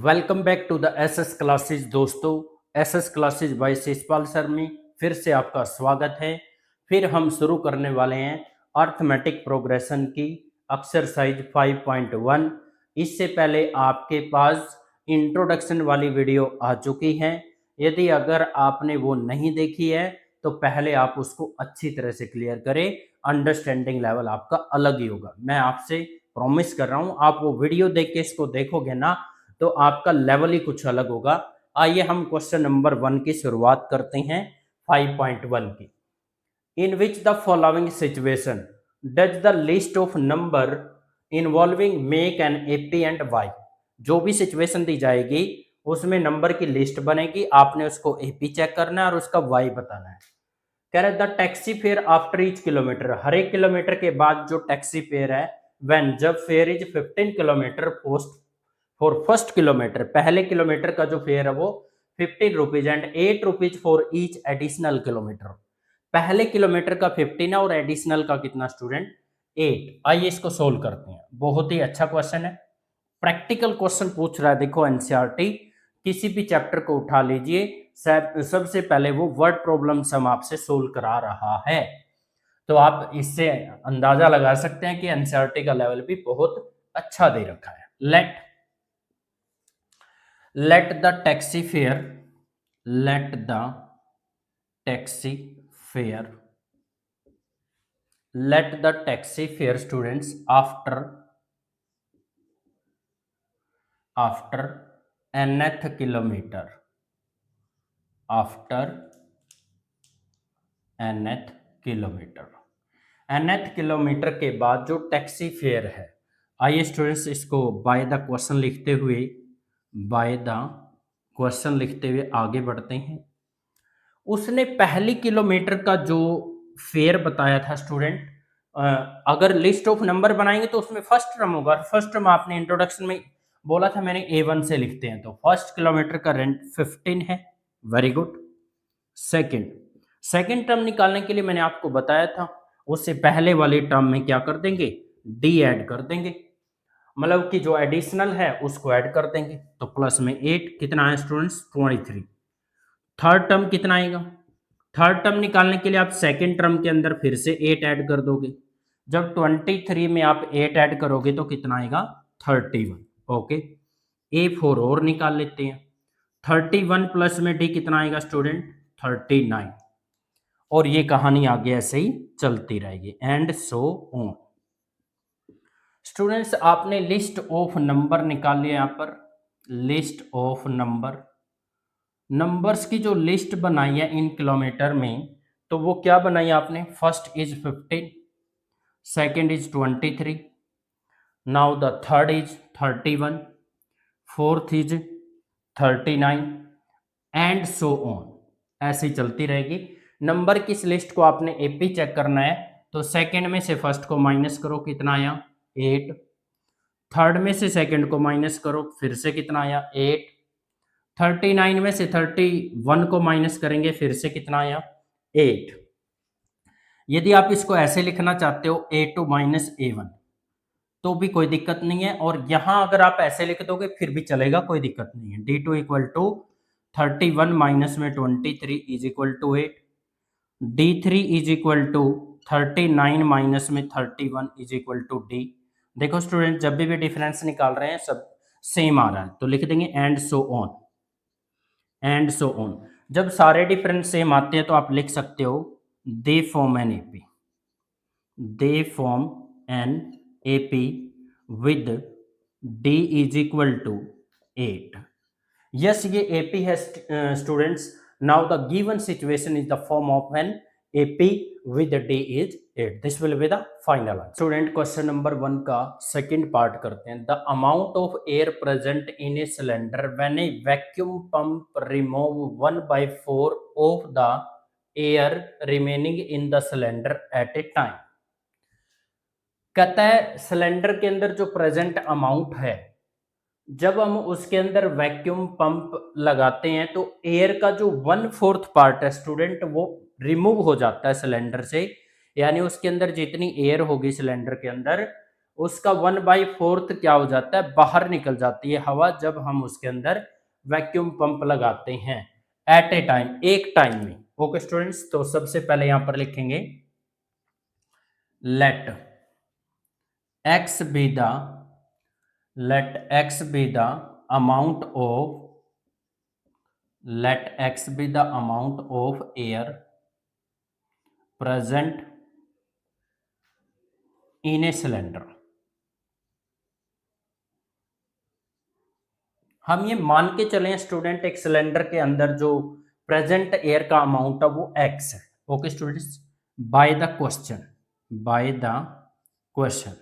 Welcome back to the SS classes दोस्तों। SS classes by Shishpal sir में फिर से आपका स्वागत है। फिर हम शुरू करने वाले हैं अर्थमेटिक प्रोग्रेशन की एक्सरसाइज 5.1। इससे पहले आपके पास इंट्रोडक्शन वाली वीडियो आ चुकी है। यदि अगर आपने वो नहीं देखी है तो पहले आप उसको अच्छी तरह से क्लियर करें। अंडरस्टैंडिंग लेवल आपका अलग ही होगा, मैं आपसे प्रॉमिस कर रहा हूँ। आप वो वीडियो देख के इसको देखोगे ना तो आपका लेवल ही कुछ अलग होगा। आइए हम क्वेश्चन नंबर 1 की शुरुआत करते हैं 5.1 की। In which the following situation does the list of number involving make an AP and why. जो भी सिचुएशन दी जाएगी उसमें नंबर की लिस्ट बनेगी, आपने उसको एपी चेक करना है और उसका वाई बताना है। कह रहे the taxi fare after each kilometre, हर एक किलोमीटर के बाद जो टैक्सी फेयर है व्हेन जब fare is 15 kilometre post for first kilometre, पहले किलोमीटर का जो फेयर है वो 15 rupees and 8 rupees for each additional kilometre. पहले किलोमीटर का 15 है और एडिशनल का कितना स्टूडेंट 8। आइए इसको सोल्व करते हैं। बहुत ही अच्छा क्वेश्चन है, प्रैक्टिकल क्वेश्चन पूछ रहा है। देखो एनसीईआरटी किसी भी चैप्टर को उठा लीजिए, सबसे पहले वो वर्ड प्रॉब्लम सम आपसे सोल्व करा रहा है। तो आप इससे अंदाजा लगा सकते हैं कि एनसीईआरटी का लेवल भी बहुत अच्छा दे रखा है। let the taxi fare let the taxi fare let the taxi fare students after nth kilometer after nth kilometer nth kilometre के बाद जो टैक्सी फेयर है। आइए स्टूडेंट्स इसको बाय द क्वेश्चन लिखते हुए आगे बढ़ते हैं। उसने पहली किलोमीटर का जो फेयर बताया था स्टूडेंट, अगर लिस्ट ऑफ नंबर बनाएंगे तो उसमें फर्स्ट टर्म होगा। फर्स्ट टर्म आपने इंट्रोडक्शन में बोला था, मैंने A1 से लिखते हैं, तो फर्स्ट किलोमीटर का रेंट 15 है। Very good. सेकंड टर्म निकालने के लिए मैंने आपको बताया था, उससे पहले वाली टर्म में क्या कर देंगे, डी ऐड कर देंगे, मतलब कि जो एडिशनल है उसको ऐड कर देंगे। तो प्लस में 8 कितना है स्टूडेंट्स 23। थर्ड टर्म कितना आएगा, थर्ड टर्म निकालने के लिए आप सेकंड टर्म के अंदर फिर से 8 ऐड कर दोगे। जब 23 में आप 8 ऐड करोगे तो कितना आएगा 31। ओके, A4 और निकाल लेते हैं। 31 प्लस में डी कितना आएगा स्टूडेंट 39। और ये कहानी आगे ऐसे ही चलती रहेगी एंड सो ऑन। स्टूडेंट्स आपने लिस्ट ऑफ नंबर निकाल लिया, यहाँ पर लिस्ट ऑफ नंबर्स की जो लिस्ट बनाई है इन किलोमीटर में, तो वो क्या बनाई आपने, first is 15, second is 23, now the third is 31, fourth is 39 and so on. ऐसे ही चलती रहेगी। नंबर की इस लिस्ट को आपने एपी चेक करना है, तो सेकंड में से फर्स्ट को माइनस करो, कितना आया 8। थर्ड में से सेकंड को माइनस करो, फिर से कितना आया 8। 39 में से 31 को माइनस करेंगे, फिर से कितना आया 8। यदि आप इसको ऐसे लिखना चाहते हो A2 माइनस A1 तो भी कोई दिक्कत नहीं है, और यहां अगर आप ऐसे लिख दोगे फिर भी चलेगा, कोई दिक्कत नहीं है। D2 इक्वल टू 31 माइनस में 23 is equal to 8। D3 is equal to 39 minus में 31 इज इक्वल टू D। देखो स्टूडेंट जब भी डिफरेंस निकाल रहे हैं सब सेम आ रहा है, तो लिख देंगे and so on. And so on जब सारे डिफरेंस सेम आते हैं तो आप लिख सकते हो they form an AP, they form an AP with d is equal to 8। Yes ये एपी है students. Now the given situation is the form of an AP with d is 8। This will be the final answer. Student question number 1 का second part करते हैं। The amount of air present in a cylinder when a vacuum pump remove 1/4 of the air remaining in the cylinder eight a time. कहता है cylinder के अंदर जो present amount है, जब हम उसके अंदर वैक्यूम पंप लगाते हैं तो एयर का जो 1/4 पार्ट है स्टूडेंट वो रिमूव हो जाता है सिलेंडर से, यानी उसके अंदर जितनी एयर होगी सिलेंडर के अंदर उसका 1/4 क्या हो जाता है, बाहर निकल जाती है हवा जब हम उसके अंदर वैक्यूम पंप लगाते हैं एट ए टाइम, एक टाइम में। ओके स्टूडेंट्स, तो सबसे पहले यहां पर लिखेंगे let x be the let x be the amount of let x be the amount of air present in a cylinder। हम ये मान के चले स्टूडेंट, एक सिलेंडर के अंदर जो प्रेजेंट एयर का अमाउंट है वो x है। Okay students, by the question, by the question.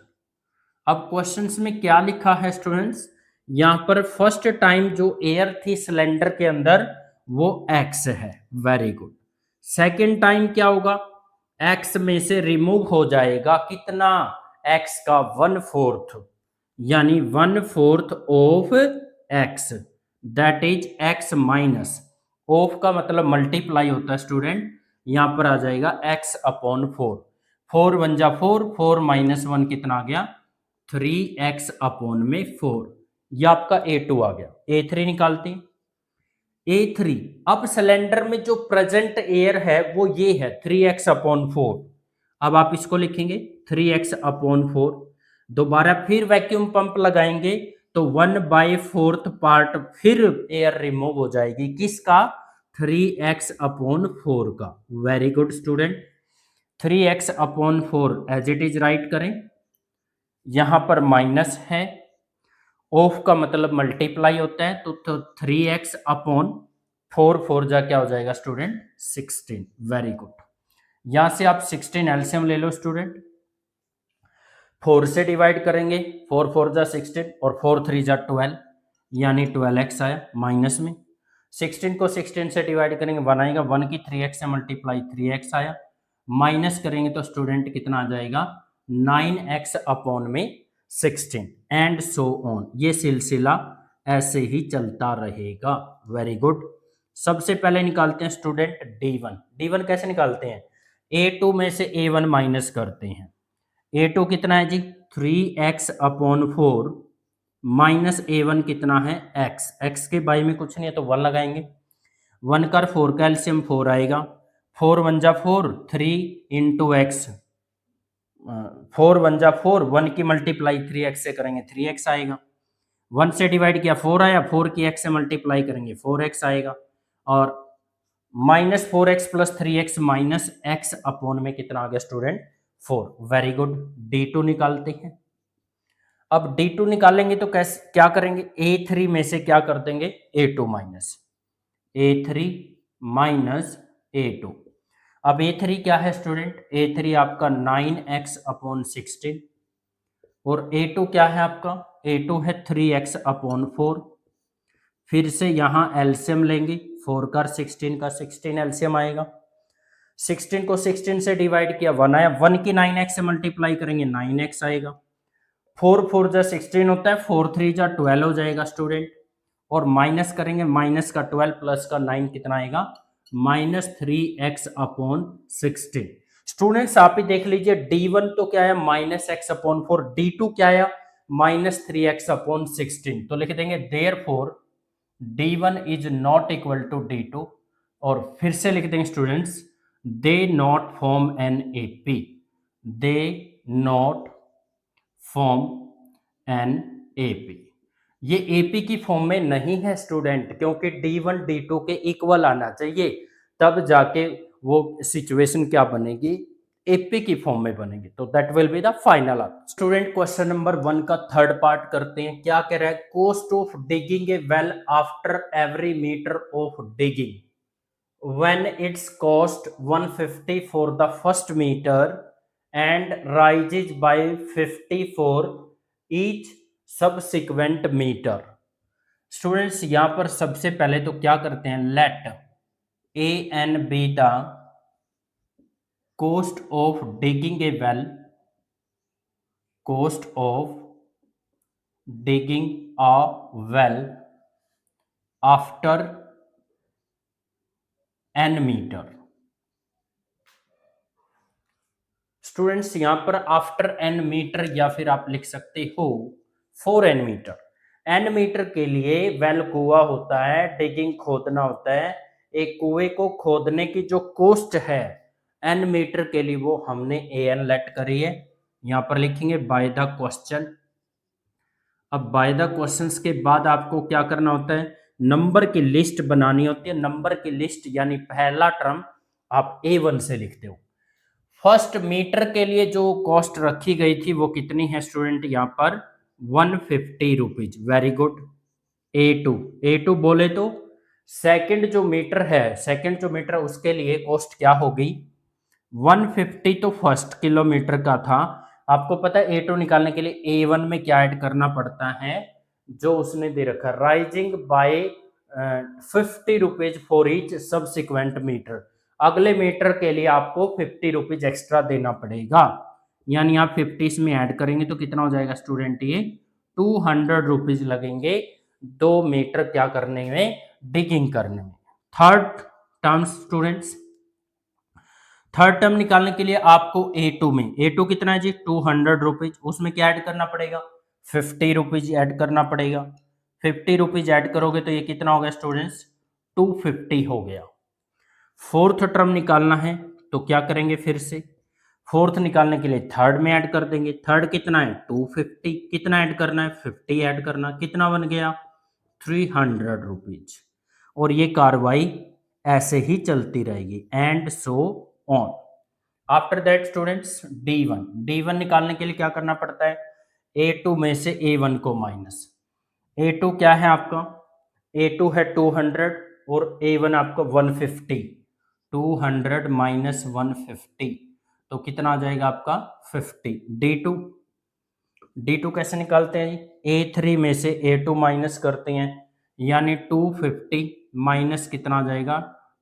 अब क्वेश्चंस में क्या लिखा है स्टूडेंट्स, यहां पर फर्स्ट टाइम जो एयर थी सिलेंडर के अंदर वो x है, वेरी गुड। सेकंड टाइम क्या होगा, x में से रिमूव हो जाएगा कितना, x का 1/4, यानी 1/4 of x, that is x minus, of का मतलब मल्टीप्लाई होता है स्टूडेंट, यहां पर आ जाएगा x अपॉन 4, 4 1 जा 4, 4 माइनस 1 कितना आ गया, 3x अपॉन में 4, ये आपका A2 आ गया। A3 निकालते हैं, A3, अब सिलेंडर में जो प्रेजेंट एयर है वो ये है 3x अपॉन 4, अब आप इसको लिखेंगे 3x अपॉन 4, दोबारा फिर वैक्यूम पंप लगाएंगे तो 1/4 पार्ट फिर एयर रिमूव हो जाएगी, किसका, 3x अपॉन 4 का। Very good student, 3x upon 4 as it is write करें, यहां पर माइनस है, ऑफ का मतलब मल्टीप्लाई होता है, तो 3x अपॉन 4, 4 जा क्या हो जाएगा स्टूडेंट, 16। वेरी गुड, यहां से आप 16 एलसीएम ले लो स्टूडेंट, 4 से डिवाइड करेंगे, 4 4 जा 16 और 4 3 जा 12, यानी 12x आया माइनस में। 16 को 16 से डिवाइड करेंगे 1 आएगा, 1 की 3x से मल्टीप्लाई 3x आया, माइनस करेंगे तो स्टूडेंट कितना आ जाएगा, 9x अपॉन में 16 एंड सो ऑन, ये सिलसिला ऐसे ही चलता रहेगा। वेरी गुड, सबसे पहले निकालते हैं स्टूडेंट D1। D1 कैसे निकालते हैं, A2 में से A1 माइनस करते हैं, A2 कितना है जी, 3x अपॉन 4 माइनस A1 कितना है, x, x के बाई में कुछ नहीं है तो 1 लगाएंगे, 1 कर 4 का एलसीएम 4 आएगा, 4 1 जा 4, 3 इंटू एक्स, 4 1 जा 4, 1 की मल्टीप्लाई 3x से करेंगे 3x आएगा, 1 से डिवाइड किया 4 आया, 4 की x से मल्टीप्लाई करेंगे 4x आएगा, और minus 4x plus 3x minus x upon में कितना आ गया स्टूडेंट, 4। वेरी गुड, D2 निकालते हैं। अब D2 निकालेंगे तो कैसे क्या करेंगे, A3 में से क्या कर देंगे, A2 minus A3 minus A2। अब A3 क्या है स्टूडेंट, A3 आपका 9x अपॉन 16, और A2 क्या है आपका, A2 है 3x अपॉन 4। फिर से यहां एलसीएम लेंगे, 4 का 16 का 16 एलसीएम आएगा, 16 को 16 से डिवाइड किया 1 आया, 1 की 9x से मल्टीप्लाई करेंगे 9x आएगा, 4 4 जा 16 होता है, 4 3 जा 12 हो जाएगा स्टूडेंट, और माइनस करेंगे, माइनस का 12 प्लस का 9 कितना आएगा, -3x अपॉन 16। स्टूडेंट्स आप ही देख लीजिए, D1 तो क्या है -x अपॉन 4, D2 क्या है -3x अपॉन 16, तो लिख देंगे therefore D1 is not equal to D2, और फिर से लिख देंगे students, they not form an AP, they not form an AP, ये AP की फॉर्म में नहीं है स्टूडेंट, क्योंकि D1 D2 के इक्वल आना चाहिए, तब जाके वो सिचुएशन क्या बनेगी, AP की फॉर्म में बनेगी, तो that will be the final answer. Student question number 1 का थर्ड पार्ट करते हैं, क्या कह रहा है, cost of digging a well after every metre of digging when its cost 150 for the first meter and rises by 50 for each subsequent meter। Students यहां पर सबसे पहले तो क्या करते हैं, let a n be the cost of digging a well, cost of digging a well after n meter। Students यहाँ पर आफ्टर एन मीटर या फिर आप लिख सकते हो for n metre. N metre के लिए वेल कुआ होता है, डिगिंग खोदना होता है। एक कुएं को खोदने की जो कॉस्ट है एन मीटर के लिए वो हमने ए एन लेट करी है। यहाँ पर लिखेंगे बाय द क्वेश्चन। अब बाय द क्वेश्चंस के बाद आपको क्या करना होता है, नंबर की लिस्ट बनानी होती है। नंबर की लिस्ट यानी पहला टर्म आप A1 से लिखते हो। फर्स्ट मीटर के लिए जो कॉस्ट रखी गई थी वो कितनी है स्टूडेंट, यहाँ पर 150 रुपीज। Very good. A2 बोले तो सेकंड जो मीटर है, सेकंड जो मीटर उसके लिए कॉस्ट क्या होगी 150। तो फर्स्ट किलोमीटर का था। आपको पता है A2 निकालने के लिए A1 में क्या ऐड करना पड़ता है, जो उसने दे रखा है rising by 50 rupees for each subsequent metre. अगले मीटर के लिए आपको 50 रुपीज एक्स्ट्रा देना पड़ेगा। यानी आप 50 इसमें ऐड करेंगे तो कितना हो जाएगा स्टूडेंट, ये 200 रुपीज लगेंगे 2 मीटर क्या करने में, डिगिंग करने में। Third term students, third term निकालने के लिए आपको A2 में, A2 कितना है जी 200 रुपीज, उसमें क्या ऐड करना पड़ेगा 50 रुपीज ऐड करना पड़ेगा। 50 रुपीज ऐड करोगे तो ये कितना हो गया स्टूडेंट्स 250 हो गया। फोर्थ टर्म निकालना है तो क्या करेंगे, फिर से फोर्थ निकालने के लिए थर्ड में ऐड कर देंगे। थर्ड कितना है 250, कितना ऐड करना है 50 ऐड करना, कितना बन गया 300 रुपीज। और ये कार्रवाई ऐसे ही चलती रहेगी and so on. After that students D1 निकालने के लिए क्या करना पड़ता है, A2 में से A1 को माइनस। A2 क्या है आपका, A2 है 200 और A1 आपका 150। 200 माइनस 150 तो कितना आ जाएगा आपका 50। D2 कैसे निकालते हैं जी, A3 में से A2 माइनस करते हैं, यानी 250 माइनस कितना आ जाएगा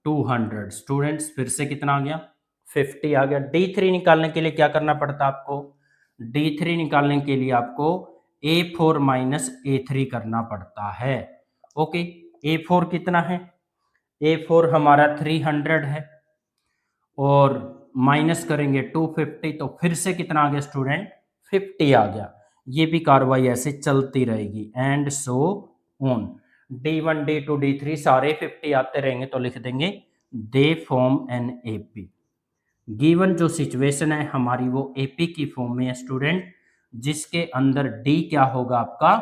200। स्टूडेंट्स फिर से कितना आ गया 50 आ गया। D3 निकालने के लिए क्या करना पड़ता है आपको, D3 निकालने के लिए आपको A4 माइनस A3 करना पड़ता है। ओके, A4 कितना है, A4 हमारा 300 है और माइनस करेंगे 250 तो फिर से कितना आ गया स्टूडेंट 50 आ गया। ये भी कार्रवाई ऐसे चलती रहेगी and so on. D1 D2 D3 सारे 50 आते रहेंगे तो लिख देंगे they form an AP। Given जो सिचुएशन है हमारी वो AP की फॉर्म में है स्टूडेंट, जिसके अंदर D क्या होगा आपका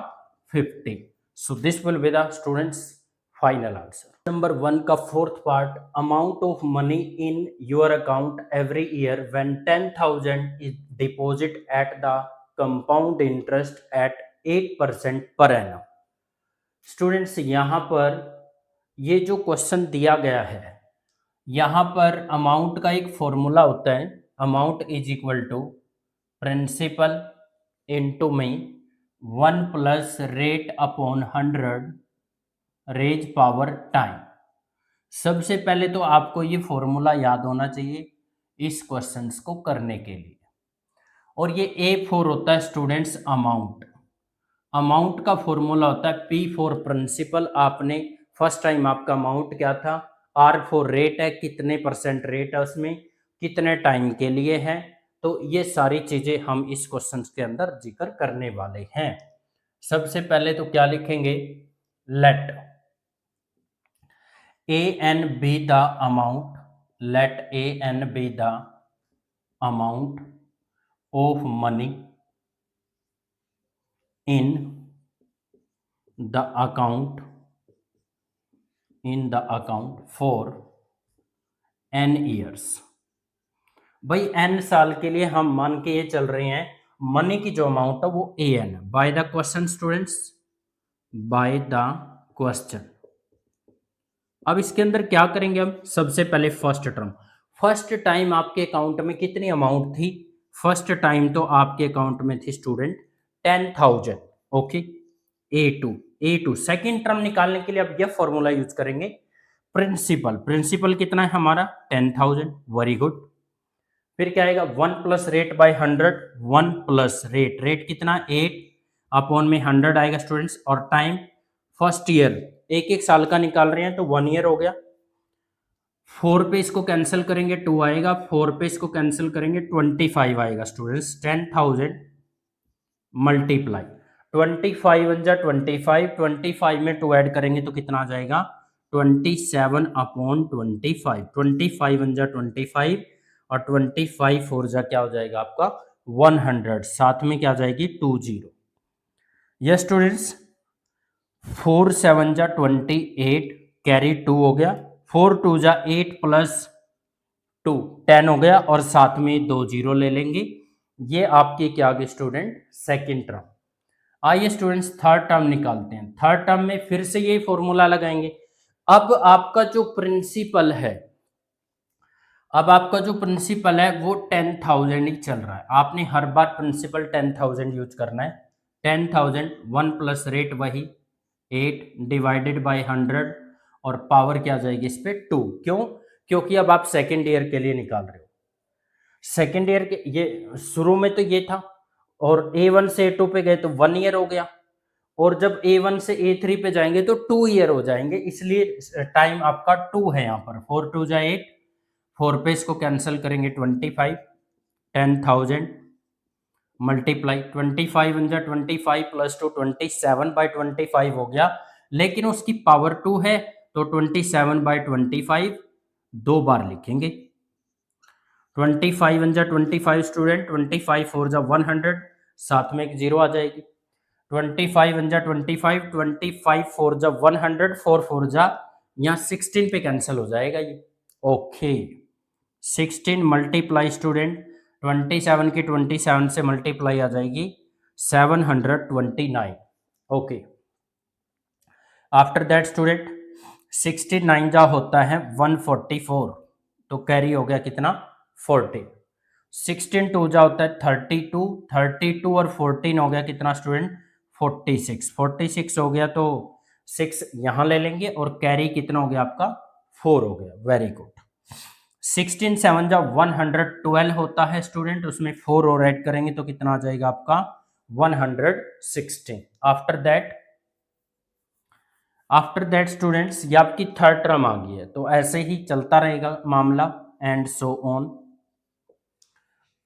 50। So this will be the students final answer. Number 1 का fourth part, amount of money in your account every year when 10,000 is deposit at the compound interest eight 8% per annum. Students यहाँ पर ये जो question दिया गया है, यहाँ पर अमाउंट का एक फॉर्मूला होता है, amount is equal to principal into में 1 plus rate upon 100 raise power time. सबसे पहले तो आपको ये फॉर्मूला याद होना चाहिए इस क्वेश्चंस को करने के लिए। और ये A4 होता है स्टूडेंट्स अमाउंट। अमाउंट का फॉर्मूला होता है P फॉर प्रिंसिपल। आपने फर्स्ट टाइम आपका अमाउंट क्या था, R फॉर रेट है, कितने परसेंट रेट है उसमें, कितने टाइम के लिए है। तो ये सारी चीजें हम इस क्वेश्चन के अंदर जिक्र करने वाले हैं। सबसे पहले तो क्या लिखेंगे, late AN be the amount, let AN be the amount of money in the account for n years। भाई n साल के लिए हम मान के ये चल रहे हैं, मनी की जो अमाउंट है वो AN by the question students, by the question. अब इसके अंदर क्या करेंगे हम, सबसे पहले फर्स्ट टर्म, फर्स्ट टाइम आपके अकाउंट में कितनी अमाउंट थी, फर्स्ट टाइम तो आपके अकाउंट में थी student 10,000। Okay, A2 second term निकालने के लिए अब यह फॉर्मूला यूज करेंगे, प्रिंसिपल कितना है हमारा 10,000। Very good. फिर क्या आएगा 1 plus rate by 100, 1 plus rate कितना 8 अपॉन में 100 आएगा स्टूडेंट्स। और टाइम फर्स्ट ईयर, एक एक साल का निकाल रहे हैं तो 1 ईयर हो गया। 4 पे इसको कैंसिल करेंगे 2 आएगा, 4 पे इसको कैंसिल करेंगे 25 आएगा स्टूडेंट्स। 10,000 मल्टीप्लाई 25 वन जा 25, 25 में 2 ऐड करेंगे तो कितना आ जाएगा 27/25, 25 वन जा 25 और 25 फोर जा क्या हो जाएगा आपका 100, साथ में क्या आ जाएगी 20। यस स्टूडेंट्स, 4 7 जा 28, कैरी 2 हो गया, 4 2 जा 8 प्लस 2 10 हो गया और साथ में 2 जीरो ले लेंगे। ये आपके क्या आ गए स्टूडेंट सेकेंड टर्म। आइए स्टूडेंट्स थर्ड टर्म निकालते हैं। थर्ड टर्म में फिर से ये फॉर्मूला लगाएंगे। अब आपका जो प्रिंसिपल है, अब आपका जो प्रिंसिपल है वो 10,000 ही चल रहा है। आपने हर बार प्रिंसिपल 10,000 यूज करना है। 10,000 1 प्लस रेट वही 8 डिवाइडेड बाय 100 और पावर क्या आ जाएगी इस पे 2। क्यों? क्योंकि अब आप सेकेंड ईयर के लिए निकाल रहे हो। सेकेंड ईयर के ये शुरू में तो ये था और A1 से A2 पे गए तो 1 ईयर हो गया और जब A1 से A3 पे जाएंगे तो 2 ईयर हो जाएंगे, इसलिए टाइम आपका 2 है यहाँ पर। 4 2 जा 8, 4 पे इसको कैंसिल करेंगे 25, 10,000 मल्टीप्लाई 25 वन जा 25 प्लस 2 27/25 हो गया, लेकिन उसकी पावर 2 है तो 27/25 दो बार लिखेंगे। 25 वन जा 25 स्टूडेंट, 25 फोर जा 100, साथ में एक जीरो आ जाएगी। 25 वन जा 25, 25 फोर जा 100, 4 फोर जा यहाँ 16 पे कैंसिल हो जाएगा ये। ओके 16 मल्टीप्लाई स्टूडेंट 27 की 27 से मल्टीप्लाई आ जाएगी 729। ओके आफ्टर दैट स्टूडेंट 69 जा होता है 144, तो कैरी हो गया कितना 40। 16 2 जा होता है 32, 32 और 14 हो गया कितना स्टूडेंट 46, 46 हो गया तो 6 यहां ले लेंगे और कैरी कितना हो गया आपका 4 हो गया। Very good. 16 7 जा 112 होता है स्टूडेंट, उसमें 4 और ऐड करेंगे तो कितना आ जाएगा आपका 116। आफ्टर दैट स्टूडेंट्स ये आपकी थर्ड टर्म आ गई है, तो ऐसे ही चलता रहेगा मामला एंड सो ऑन।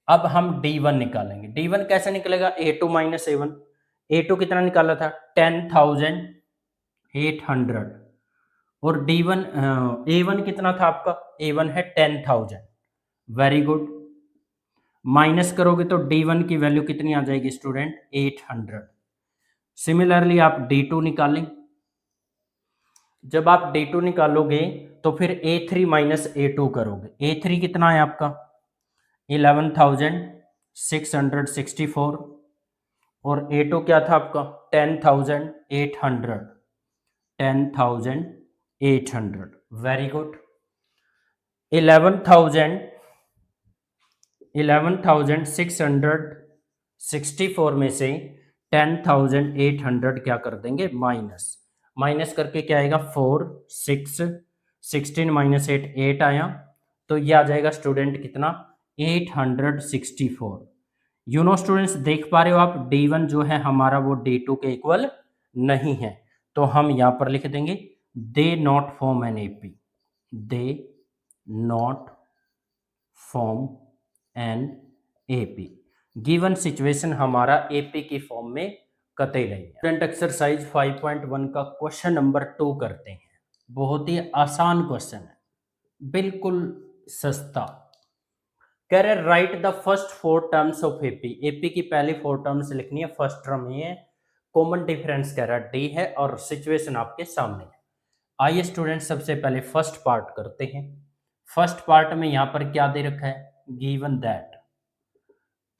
अब हम D1 निकालेंगे। D1 कैसे निकलेगा A2 माइनस A1। A2 कितना निकाला था 10,800 और D1 A1 कितना था आपका A1 है 10,000। Very good. माइनस करोगे तो D1 की वैल्यू कितनी आ जाएगी स्टूडेंट 800। सिमिलरली आप D2 निकालें। जब आप D2 निकालोगे तो फिर A3 माइनस A2 करोगे। A3 कितना है आपका 11,664 और A2 क्या था आपका 10,800, 10,800। Very good. 11,664 में से 10,800 क्या कर देंगे माइनस, माइनस करके क्या आएगा 4 6 16 माइनस 8 8 आया, तो ये आ जाएगा स्टूडेंट कितना 864। यू नो स्टूडेंट्स देख पा रहे हो आप D1 जो है हमारा वो D2 के इक्वल नहीं है, तो हम यहां पर लिख देंगे they not form an AP, they not form an AP। Given situation हमारा AP की फॉर्म में कतई नहीं है। स्टूडेंट एक्सरसाइज 5.1 का क्वेश्चन नंबर 2 करते हैं। बहुत ही आसान क्वेश्चन है, बिल्कुल सस्ता। कह रहे right the first 4 terms of AP। AP की पहली 4 टर्म्स लिखनी है। फर्स्ट टर्म ये है, कॉमन डिफरेंस कह रहा है D है और सिचुएशन आपके सामने है। आइए स्टूडेंट सबसे पहले फर्स्ट पार्ट करते हैं। फर्स्ट पार्ट में यहां पर क्या दे रखा है गिवन दैट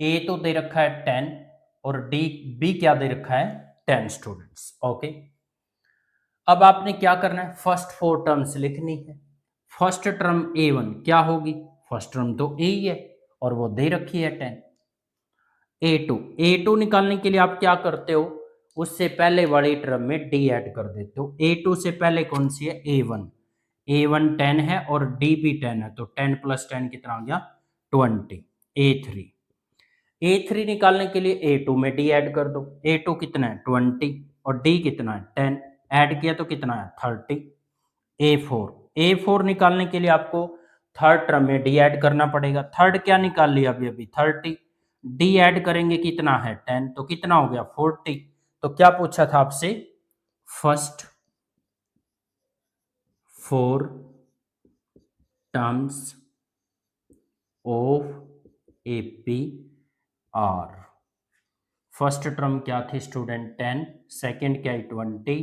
A तो दे रखा है 10 और B क्या दे रखा है 10 स्टूडेंट्स। ओके अब आपने क्या करना है फर्स्ट 4 टर्म्स लिखनी है। फर्स्ट टर्म A1 क्या होगी, फर्स्ट टर्म तो A ही है और वो दे रखी है 10। A2 निकालने के लिए आप क्या करते हो, उससे पहले वाली टर्म में D ऐड कर देते हो। A2 से पहले कौन सी है A1 10 है और D भी 10 है, तो 10 प्लस 10 कितना आ गया 20। A3 निकालने के लिए A2 में D ऐड कर दो। A2 कितना है 20 और D कितना है 10, ऐड किया तो कितना है 30। A4 निकालने के लिए आपको थर्ड टर्म में डी ऐड करना पड़ेगा। थर्ड क्या निकाल लिया अभी अभी 30, डी ऐड करेंगे कितना है 10, तो कितना हो गया 40। तो क्या पूछा था आपसे, first 4 terms of AP are. First term क्या थी स्टूडेंट 10, सेकंड क्या है 20,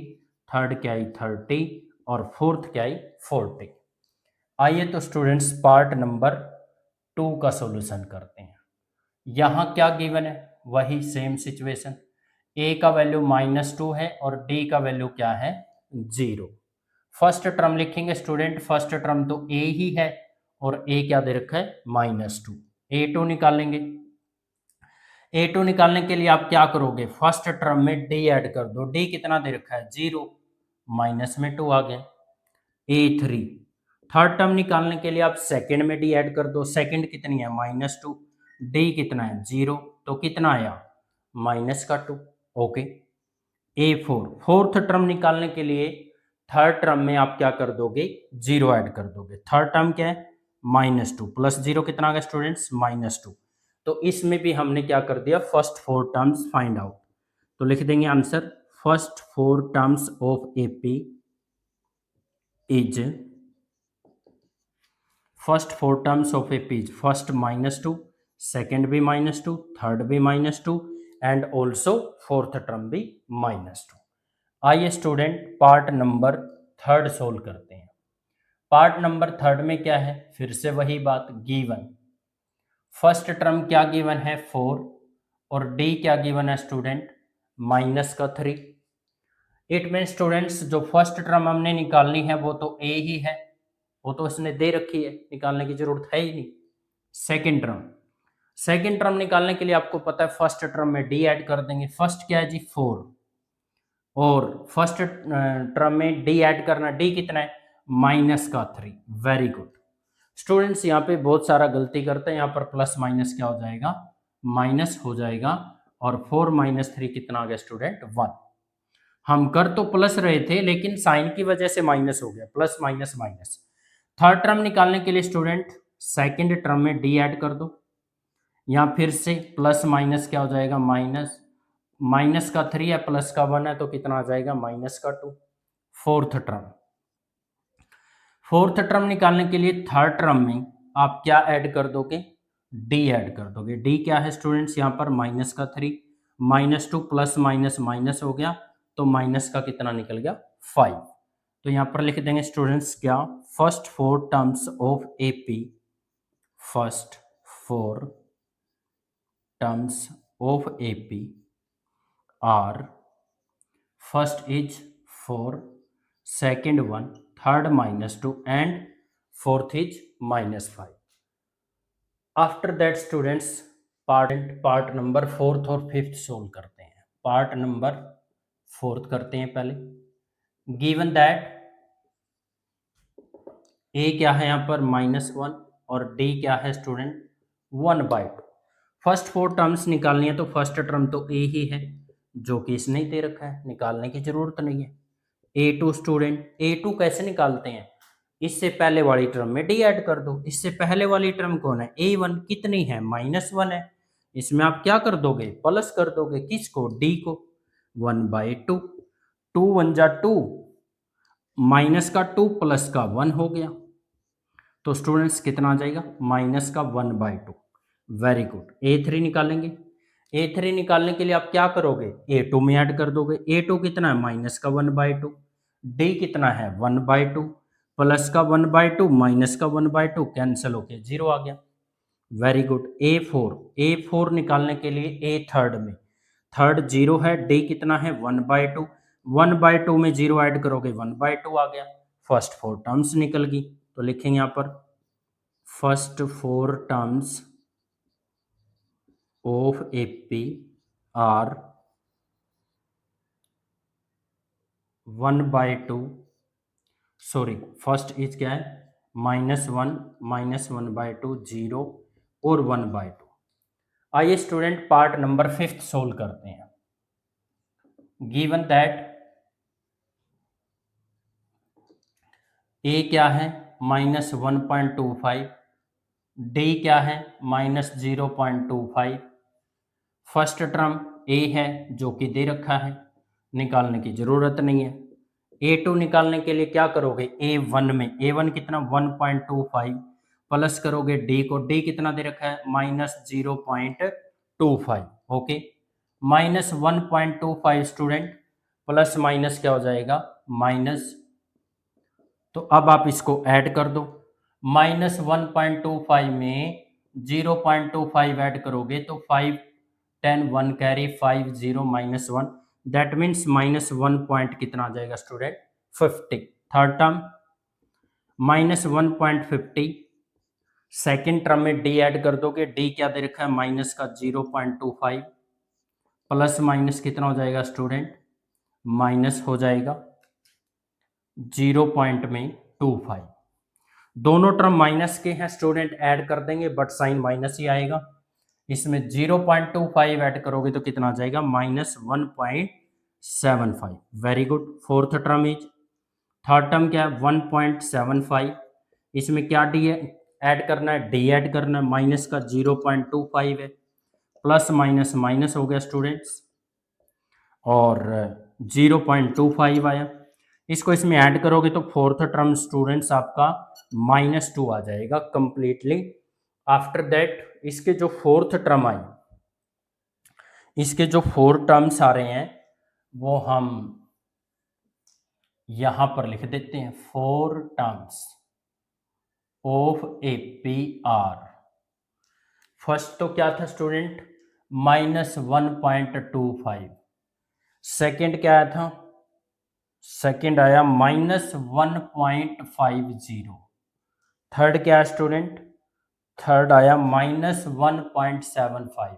थर्ड क्या है 30 और फोर्थ क्या है 40। आइए तो स्टूडेंट्स पार्ट नंबर 2 का सॉल्यूशन करते हैं। यहाँ क्या गिवन है, वही सेम सिचुएशन, ए का वैल्यू -2 है और डी का वैल्यू क्या है 0। फर्स्ट टर्म लिखेंगे स्टूडेंट, फर्स्ट टर्म तो ए ही है और ए क्या दे रखा है -2। A2 निकालेंगे। A2 निकालने के लिए आप क्या करोगे, फर्स्ट टर्म में डी ऐड कर दो, डी कितना दे रखा है 0, माइनस में 2 आ गया। A3 थर्ड टर्म निकालने के लिए आप सेकंड में डी ऐड कर दो, सेकंड कितनी है -2, डी कितना है 0, तो कितना आया -2। ओके। A4 फोर्थ टर्म निकालने के लिए थर्ड टर्म में आप क्या कर दोगे 0 ऐड कर दोगे। थर्ड टर्म क्या है -2 प्लस 0 कितना आ गया स्टूडेंट्स -2। तो इसमें भी हमने क्या कर दिया, फर्स्ट 4 टर्म्स फाइंड आउट। तो लिख देंगे answer, first 4 terms of AP is, first 4 terms of AP is first -2, second भी -2, थर्ड भी -2 एंड ऑल्सो फोर्थ टर्म भी -2। आइए student part number third solve करते हैं। पार्ट नंबर थर्ड में क्या है, फिर से वही बात, गिवन फर्स्ट टर्म क्या गिवन है 4 और डी क्या गिवन है स्टूडेंट -3। इट मीन स्टूडेंट्स जो फर्स्ट टर्म हमने निकालनी है वो तो ए ही है, वो तो इसने दे रखी है, निकालने की जरूरत है ही नहीं। सेकंड टर्म, सेकंड टर्म निकालने के लिए आपको पता है फर्स्ट टर्म में डी ऐड कर देंगे। फर्स्ट क्या है जी 4 और फर्स्ट टर्म में डी ऐड करना, डी कितना है -3। वेरी गुड स्टूडेंट्स, यहाँ पे बहुत सारा गलती करते हैं, यहाँ पर प्लस माइनस क्या हो जाएगा माइनस हो जाएगा और 4 - 3 कितना आ गया स्टूडेंट 1। हम कर तो प्लस रहे थे लेकिन साइन की वजह से माइनस हो गया, plus minus minus. Third term निकालने के लिए स्टूडेंट सेकंड टर्म में डी ऐड कर दो, यहाँ फिर से प्लस माइनस क्या हो जाएगा माइनस, माइनस का 3 है प्लस का 1 है तो कितना आ जाएगा -2। फोर्थ टर्म, फोर्थ टर्म निकालने के लिए थर्ड टर्म में आप क्या ऐड कर दोगे डी ऐड कर दोगे। डी क्या है स्टूडेंट्स, यहाँ पर -3, -2 प्लस माइनस माइनस हो गया तो माइनस का कितना निकल गया 5। तो यहाँ पर लिख देंगे स्टूडेंट्स क्या, first 4 terms of AP, first 4 terms of AP are, first is 4, second 1, third -2 and fourth is -5। After that students part number fourth और फिफ्थ सोल्व करते हैं। पार्ट नंबर फोर्थ करते हैं पहले। गिवन दैट ए क्या है यहाँ पर -1 और डी क्या है स्टूडेंट 1/2। फर्स्ट 4 टर्म्स निकालनी है तो फर्स्ट टर्म तो ए ही है जो कि इसने ही दे रखा है, निकालने की जरूरत नहीं है। A2 स्टूडेंट, A2 कैसे निकालते हैं, इससे पहले वाली टर्म में डी ऐड कर दो। इससे पहले वाली टर्म कौन है A1 कितनी है -1 है, इसमें आप क्या कर दोगे प्लस कर दोगे, किसको डी को 1/2, 2 1 जा 2, माइनस का 2 प्लस का 1 हो गया तो स्टूडेंट्स कितना आ जाएगा -1/2। Very good. A3 निकालेंगे, A3 निकालने के लिए आप क्या करोगे A2 में ऐड कर दोगे। A2 कितना है -1/2, D कितना है 1/2, प्लस का 1/2 माइनस का 1/2 कैंसिल होके 0 आ गया। Very good. A4 निकालने के लिए A थर्ड में, थर्ड 0 है, D कितना है 1/2, 1/2 में 0 ऐड करोगे 1/2 आ गया। फर्स्ट 4 टर्म्स निकल गई तो लिखेंगे यहाँ पर first 4 terms of AP are 1/2, sorry first is क्या है -1 -1/2 0 और 1/2। आइए student part number fifth solve करते हैं। गिवन दैट ए क्या है -1.25, डी क्या है -0.25। फर्स्ट टर्म ए है जो कि दे रखा है, निकालने की जरूरत नहीं है। A2 निकालने के लिए क्या करोगे, A1 में A1 कितना 1.25 प्लस करोगे D को, D कितना दे रखा है -0.25। ओके, -1.25 स्टूडेंट, प्लस माइनस क्या हो जाएगा माइनस। तो अब आप इसको ऐड कर दो, -1.25 में 0.25 ऐड करोगे तो 5 10 1 कैरी 5 0 -1, दैट मीन्स -1 पॉइंट कितना आ जाएगा student 50। Third term -1.50, second term में डी ऐड कर दोगे, डी क्या दे रखा है माइनस का 0.25, प्लस माइनस कितना हो जाएगा स्टूडेंट माइनस हो जाएगा 0.25। दोनों टर्म माइनस के हैं स्टूडेंट, ऐड कर देंगे बट साइन माइनस ही आएगा। इसमें 0.25 ऐड करोगे तो कितना आ जाएगा -1.75। Very good. Fourth term is, third term क्या है 1.75, इसमें क्या डी ऐड करना है, डी ऐड करना है, माइनस का 0.25 है, प्लस माइनस माइनस हो गया स्टूडेंट्स और 0.25 आया। इसको इसमें ऐड करोगे तो फोर्थ टर्म स्टूडेंट्स आपका -2 आ जाएगा कंप्लीटली। आफ्टर दैट इसके जो फोर्थ टर्म आई, इसके जो 4 टर्म्स आ रहे हैं वो हम यहां पर लिख देते हैं, 4 टर्म्स ऑफ APR। फर्स्ट तो क्या था स्टूडेंट -1.25, सेकेंड क्या आया था, सेकेंड आया -1.50, थर्ड क्या है स्टूडेंट, थर्ड आया -1.75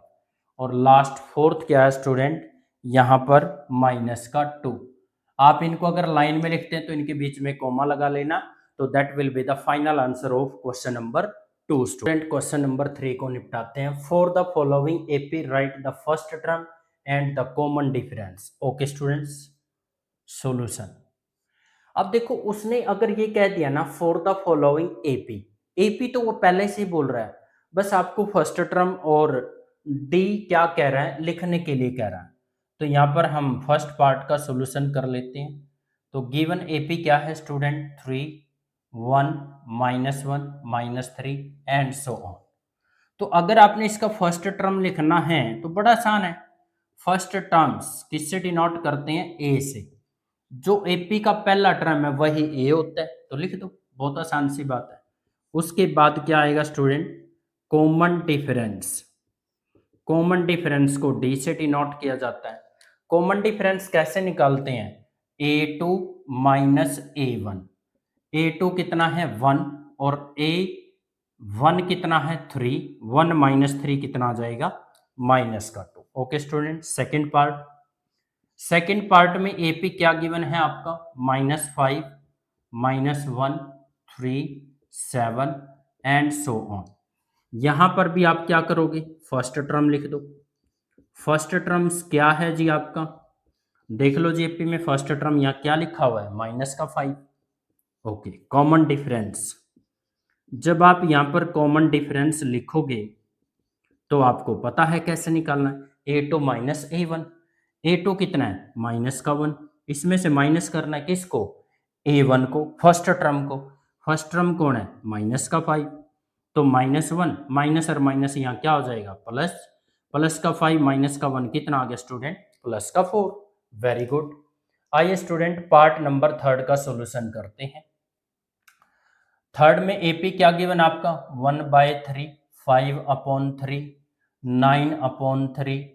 और लास्ट फोर्थ क्या है स्टूडेंट यहां पर -2। आप इनको अगर लाइन में लिखते हैं तो इनके बीच में कोमा लगा लेना, तो that will be the final answer of question number 2 student. Question number 3 को निपटाते हैं। For the following AP right the first term and the common difference. Okay students, solution. अब देखो उसने अगर ये कह दिया ना फॉर द फॉलोइंग AP तो वो पहले से ही बोल रहा है, बस आपको फर्स्ट टर्म और डी क्या कह रहा है लिखने के लिए कह रहा है। तो यहाँ पर हम फर्स्ट पार्ट का सॉल्यूशन कर लेते हैं। तो गिवन AP क्या है स्टूडेंट 3 1 -1 -3 एंड सो ऑन। तो अगर आपने इसका फर्स्ट टर्म लिखना है तो बड़ा आसान है। फर्स्ट टर्म्स किससे डिनोट करते हैं, ए से। जो AP का पहला टर्म है वही ए होता है, तो लिख दो, बहुत आसान सी बात है। उसके बाद क्या आएगा student, common difference. Common difference को डी से डिनोट किया जाता है। कॉमन डिफरेंस कैसे निकालते हैं, A2 माइनस A1। A2 कितना है 1 और A1 कितना है 3, 1 -3 कितना आ जाएगा -2। Okay student, second part. Second part में AP क्या गिवन है आपका -5 -1 3 7 एंड सो ऑन। यहां पर भी आप क्या करोगे, फर्स्ट टर्म लिख दो। फर्स्ट टर्म्स क्या है जी आपका, देख लो जी AP में फर्स्ट टर्म यहाँ क्या लिखा हुआ है -5। Okay, common difference. जब आप यहां पर कॉमन डिफरेंस लिखोगे तो आपको पता है कैसे निकालना है, A2 माइनस A1। A2 कितना है -1, इसमें से माइनस करना है किसको, A1 को, फर्स्ट टर्म को। फर्स्ट टर्म कौन है -5, तो -1 माइनस और माइनस यहाँ क्या हो जाएगा प्लस, प्लस का 5 माइनस का 1 कितना आ गया स्टूडेंट +4। Very good. आइए स्टूडेंट पार्ट नंबर थर्ड का सॉल्यूशन करते हैं। थर्ड में AP क्या गिवन आपका 1/3 5/3 9/3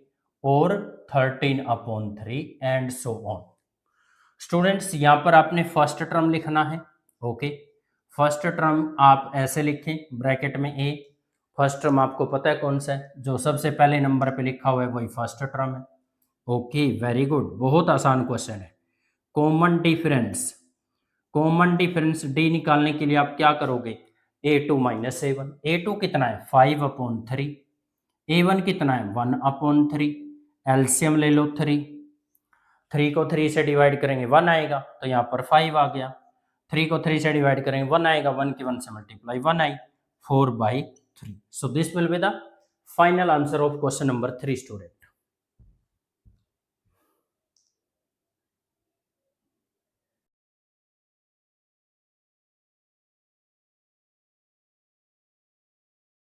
और 13/3 एंड सो ऑन। स्टूडेंट्स यहाँ पर आपने फर्स्ट टर्म लिखना है। ओके, फर्स्ट टर्म आप ऐसे लिखें ब्रैकेट में A। फर्स्ट टर्म आपको पता है कौन सा है, जो सबसे पहले नंबर पे लिखा हुआ है वही फर्स्ट टर्म है। ओके, वेरी गुड, बहुत आसान क्वेश्चन है। Common difference, common difference D निकालने के लिए आप क्या करोगे, A2 माइनस A1। A2 कितना है 5/3, A1 कितना है 1/3, एलसीएम ले लो 3 को 3 से डिवाइड करेंगे 1 आएगा, तो यहाँ पर 5 आ गया। 3 को 3 से डिवाइड करेंगे 1 आएगा, 1 की 1 से multiply 1 I, 4/3. So this will be the final answer of question number 3 student.